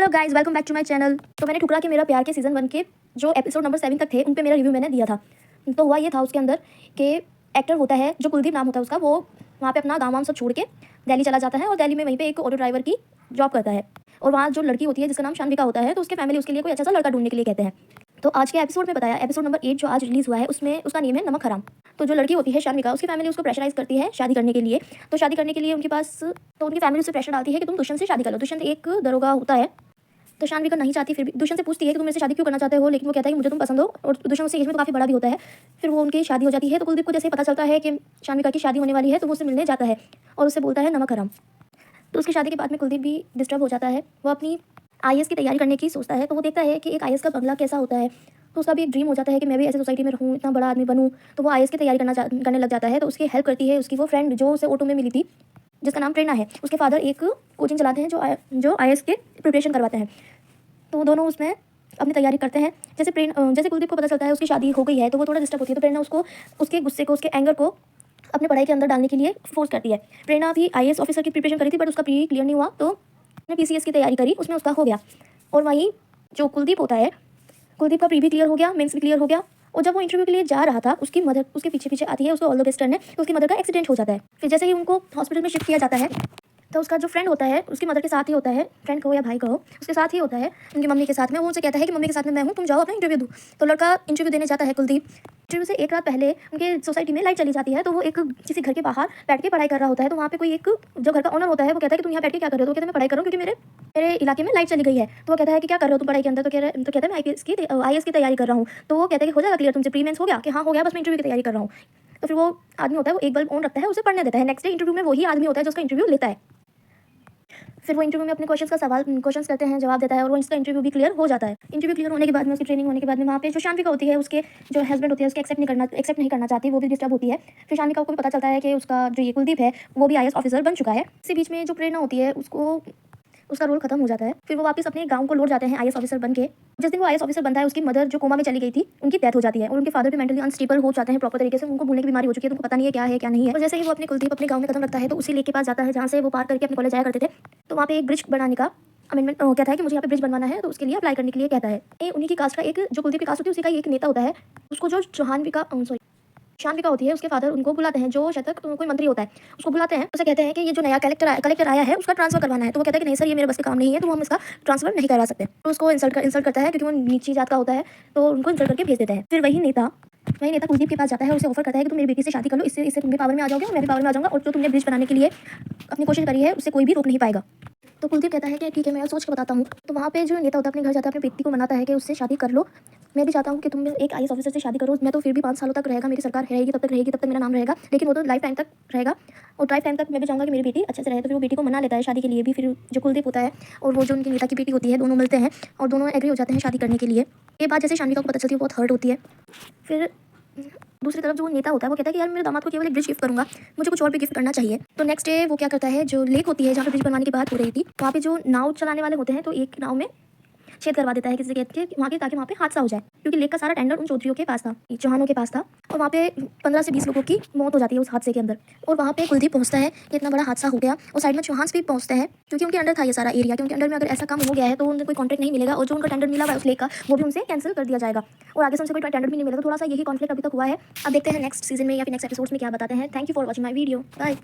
Hello guys, welcome back to my channel. तो मैंने ठुकरा के मेरा प्यार के सीज़न 1 के जो एपिसोड नंबर 7 तक थे उन पे मेरा रिव्यू मैंने दिया था। तो हुआ ये था उसके अंदर कि एक्टर होता है जो कुलदीप नाम होता है उसका, वो वहाँ पे अपना गाँव वाम सब छोड़ के दिल्ली चला जाता है और दिल्ली में वहीं पे एक ऑटो ड्राइवर की जॉब करता है। और वहाँ जो लड़की होती है जिसका नाम शान्विका होता है, तो उसके फैमिली उसके लिए कोई अच्छा सा लड़का ढूंढने के लिए कहते हैं। तो आज के एपिसोड में बताया, एपिसोड नंबर 8 जो आज रिलीज़ हुआ है उसमें उसका नेम है नमक हराम। तो जो लड़की होती है शान्विका, उसकी फैमिली उसको प्रेशराइज करती है शादी करने के लिए। तो शादी करने के लिए उनके पास, तो उनकी फैमिली उससे प्रेशर डालती है कि तुम दुष्यंत से शादी कर लो। दुष्यंत एक दरोगा होता है। तो शान्विका नहीं चाहती, फिर भी दुष्यंत से पूछती है कि तुम मेरे से शादी क्यों करना चाहते हो, लेकिन वो कहता है कि मुझे तुम पसंद हो, और दुष्यंत से एज में तो काफ़ी बड़ा भी होता है। फिर वो उनकी शादी हो जाती है। तो कुलदीप को जैसे पता चलता है कि शान्विका की शादी होने वाली है, तो वो उससे मिलने जाता है और उससे बोलता है नमक हराम। तो उसकी शादी के बाद में कुलदीप भी डिस्टर्ब हो जाता है। वो अपनी आईएएस की तैयारी करने की सोचता है। तो वो देखता है कि एक आईएएस का बंगला कैसा होता है। तो उसका भी एक ड्रीम हो जाता है कि मैं भी ऐसे सोसाइटी में रहूँ, इतना बड़ा आदमी बनूँ। तो वो आईएएस की तैयारी करने लग जाता है। तो उसकी हेल्प करती है उसकी वो फ्रेंड जो उसे ऑटो में मिली थी, जिसका नाम प्रेरणा है। उसके फादर एक कोचिंग चलाते हैं जो आईएएस के प्रिपरेशन करवाते हैं। तो दोनों उसमें अपनी तैयारी करते हैं। जैसे कुलदीप को पता चलता है उसकी शादी हो गई है, तो वो थोड़ा डिस्टर्ब होती है। तो प्रेरणा उसको उसके गुस्से को, उसके एंगर को अपने पढ़ाई के अंदर डालने के लिए फोर्स करती है। प्रेरणा भी आईएएस ऑफिसर की प्रिपरेशन करी थी, बट उसका प्री क्लियर नहीं हुआ। तो उसने पीसीएस की तैयारी करी, उसमें उसका हो गया। और वहीं जो कुलदीप होता है, कुलदीप का प्री भी क्लियर हो गया, मेंस भी क्लियर हो गया। और जब वो इंटरव्यू के लिए जा रहा था, उसकी मदर उसके पीछे पीछे आती है, उसको ऑल द बेस्ट करने। तो उसकी मदर का एक्सीडेंट हो जाता है। फिर जैसे ही उनको हॉस्पिटल में शिफ्ट किया जाता है, तो उसका जो फ्रेंड होता है उसकी मदर के साथ ही होता है, फ्रेंड कहो या भाई कहो, उसके साथ ही होता है, उनकी मम्मी के साथ में। वो उनसे कहता है कि मम्मी के साथ में मैं हूँ, तुम जाओ अपना इंटरव्यू दो। तो लड़का इंटरव्यू देने जाता है कुलदीप। इंटरव्यू से एक रात पहले उनके सोसाइटी में लाइट चली जाती है। तो वो एक किसी घर के बाहर बैठ के पढ़ाई कर रहा होता है। तो वहाँ पे कोई एक जो घर का ओनर होता है, वो कहता है कि तुम यहाँ बैठ के क्या कर रहे हो। तो कहते हैं मैं पढ़ाई कर रहा हूँ क्योंकि मेरे इलाके में लाइट चली गई है। तो वो कहता है कि क्या कर रहे हो तुम पढ़ाई के अंदर। तो कहता है मैं आईएएस की तैयारी कर रहा हूँ। तो वो कहता है कि हो जाएगा क्लियर तुमसे, प्री मेंस हो गया कि हाँ हो गया, बस मैं इंटरव्यू की तैयारी कर रहा हूँ। तो फिर वो आदमी होता है, वो एक बल्ब ऑन रखता है, उसे पढ़ने देता है। नेक्स्ट डे इंटरव्यू में वही आदमी होता है जो उसका इंटरव्यू लेता है। फिर वो इंटरव्यू में अपने क्वेश्चंस करते हैं, जवाब देता है, और वो इसका इंटरव्यू भी क्लियर हो जाता है। इंटरव्यू क्लियर होने के बाद में, उसकी ट्रेनिंग होने के बाद में, वहाँ पे जो शान्विका होती है, उसके जो हस्बैंड होती है, उसके एक्सेप्ट नहीं करना चाहती, वो भी डिस्टर्ब होती है। फिर शान्विका को भी पता चलता है कि उसका जो ये कुलदीप है वो भी आईएएस ऑफिसर बन चुका है। इसी बीच में जो प्रेरणा होती है उसका रोल खत्म हो जाता है। फिर वो वापस अपने गांव को लौट जाते हैं आईएएस ऑफिसर बन के। जिस दिन वो आईएएस ऑफिसर बनता है, उसकी मदर जो कोमा में चली गई थी, उनकी डेथ हो जाती है। और उनके फादर भी मेंटली अनस्टेबल हो जाते हैं प्रॉपर तरीके से। उनको भूलने की बीमारी हो चुकी है, तो उनको पता नहीं है क्या नहीं है। और जैसे ही वो अपने कुलदीप अपने गाँव में कदम रखता है, तो उसी लेक के पास जाता है जहाँ से वो पार करके अपने कॉलेज जाया करते थे। तो वहाँ पे एक ब्रिज बनाने का अमेंडमेंट कहता है कि मुझे यहाँ पे ब्रिज बनवाना है, तो उसके लिए अप्लाई करने के लिए कहता है। उन्हीं की कास्ट का एक, जो कुलदीप की कास्ट होती है उसी का एक नेता होता है। उसको जो शान्विका होती है, उसके फादर उनको बुलाते हैं, जो शायद तक कोई मंत्री होता है, उसको बुलाते हैं। उसे कहते हैं कि ये जो नया कलेक्टर आया है उसका ट्रांसफर करवाना है। तो वो कहता है कि नहीं सर, ये मेरे बस का काम नहीं है, तो हम इसका ट्रांसफर नहीं करवा सकते। तो उसको इंसल्ट करता है क्योंकि वो नीची जात का होता है, तो उनको इंसल्ट करके भेज देता है। फिर वही नेता कुलदीप के पास जाता है, उसे ऑफर करता है कि तुम मेरी बेटी से शादी कर लो, इससे तुम भी पावर में आ जाओगे और मैं भी पावर में आ जाऊंगा, और जो तुमने ब्रिज बनाने के लिए अपनी कोशिश करी है उससे कोई भी रोक नहीं पाएगा। तो कुलदीप कहता है कि ठीक है, मैं सोच के बताता हूँ। तो वहाँ पे जो नेता होता है अपने घर जाता है, अपनी बेटी को मनाता है कि उससे शादी कर लो। मैं भी चाहता हूँ कि तुम एक आईएएस ऑफिसर से शादी करो। मैं तो फिर भी 5 सालों तक रहेगा, मेरी सरकार रहेगी, तब तक मेरा नाम रहेगा, लेकिन वो तो लाइफ टाइम तक रहेगा। और लाइफ टाइम तक मैं भी चाहूँगा कि मेरी बेटी अच्छे से रहे। तो फिर वो बेटी को मना लेता है शादी के लिए भी। फिर जो कुलदीप होता है और वो जो उनकी नेता की बेटी होती है, दोनों मिलते हैं और दोनों एग्री हो जाते हैं शादी करने के लिए। ये बात जैसे शान्विका को पता चलती है, बहुत हर्ट होती है। फिर दूसरी तरफ जो नेता होता है, वो कहता है कि यार मेरे दामाद को केवल एक ब्रिज गिफ्ट करूंगा, मुझे कुछ और भी गिफ्ट करना चाहिए। तो नेक्स्ट डे वो क्या करता है, जो लेक होती है जहाँ पे ब्रिज बनवाने की बात हो रही थी, वहाँ पे जो नाव चलाने वाले होते हैं, तो एक नाव में छेद करवा देता है किसी के वहाँ के, ताकि वहाँ पे हादसा हो जाए। क्योंकि लेक का सारा टेंडर उन चौधरियों के पास था, चौहानों के पास था। और वहाँ पे 15 से 20 लोगों की मौत हो जाती है उस हादसे के अंदर। और वहाँ पे कुलदीप पहुँचता है कि इतना बड़ा हादसा हो गया, और साइड में चौहान्स भी पहुँचते हैं क्योंकि उनके अंडर था ये सारा एरिया। क्योंकि अंडर में अगर ऐसा काम हो गया है तो उन्हें कोई कॉन्ट्रैक्ट नहीं मिलेगा, और जो उनका टेंडर मिला हुआ है उस लेक का, वो भी उनसे कैंसिल कर दिया जाएगा, और आगे से उनसे कोई टेंडर भी नहीं मिलेगा। तो थोड़ा सा यही कॉन्फ्लिक्ट अभी तक हुआ है। अब देखते हैं नेक्स्ट सीजन में या फिर नेक्स्ट एपिसोड्स में क्या बताते हैं। Thank you for watching my video, bye.